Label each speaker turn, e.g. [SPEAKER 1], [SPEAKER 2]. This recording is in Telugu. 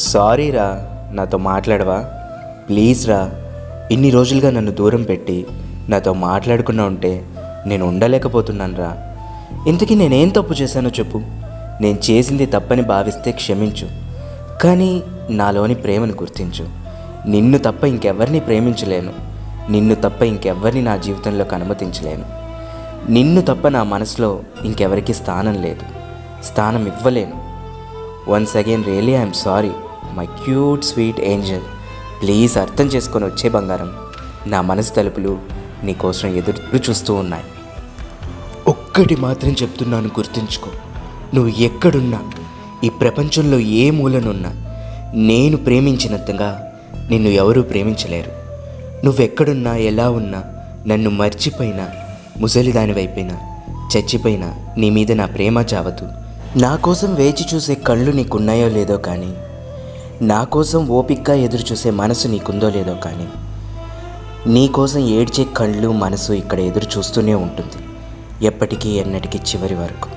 [SPEAKER 1] సారీ రా, నాతో మాట్లాడవా? ప్లీజ్ రా. ఇన్ని రోజులుగా నన్ను దూరం పెట్టి నాతో మాట్లాడకుండా ఉంటే నేను ఉండలేకపోతున్నాను రా. ఇంతకీ నేనేం తప్పు చేశానో చెప్పు. నేను చేసింది తప్పని భావిస్తే క్షమించు, కానీ నాలోని ప్రేమను గుర్తించు. నిన్ను తప్ప ఇంకెవరిని ప్రేమించలేను. నిన్ను తప్ప ఇంకెవరిని నా జీవితంలోకి అనుమతించలేను. నిన్ను తప్ప నా మనసులో ఇంకెవరికి స్థానం లేదు, స్థానం ఇవ్వలేను. Once again really I'm sorry my cute sweet Angel. Please అర్థం చేసుకొని వచ్చే బంగారం. నా మనసు తలుపులు నీకోసం ఎదురు చూస్తూ ఉన్నాయి. ఒక్కటి మాత్రం చెప్తున్నాను, గుర్తుంచుకో. నువ్వు ఎక్కడున్నా, ఈ ప్రపంచంలో ఏ మూలనున్నా, నేను ప్రేమించినంతగా నిన్ను ఎవరూ ప్రేమించలేరు. నువ్వెక్కడున్నా, ఎలా ఉన్నా, నన్ను మర్చిపోయినా, ముసలిదానివైపోయినా, చచ్చిపోయినా నీ మీద నా ప్రేమ చావదు. నా కోసం వేచి చూసే కళ్ళు నీకున్నాయో లేదో కానీ, నా కోసం ఓపికగా ఎదురు చూసే మనసు నీకుందో లేదో కానీ, నీ కోసం ఏడ్చే కళ్ళు మనసు ఇక్కడ ఎదురు చూస్తూనే ఉంటుంది, ఎప్పటికీ ఎన్నటికీ, చివరి వరకు.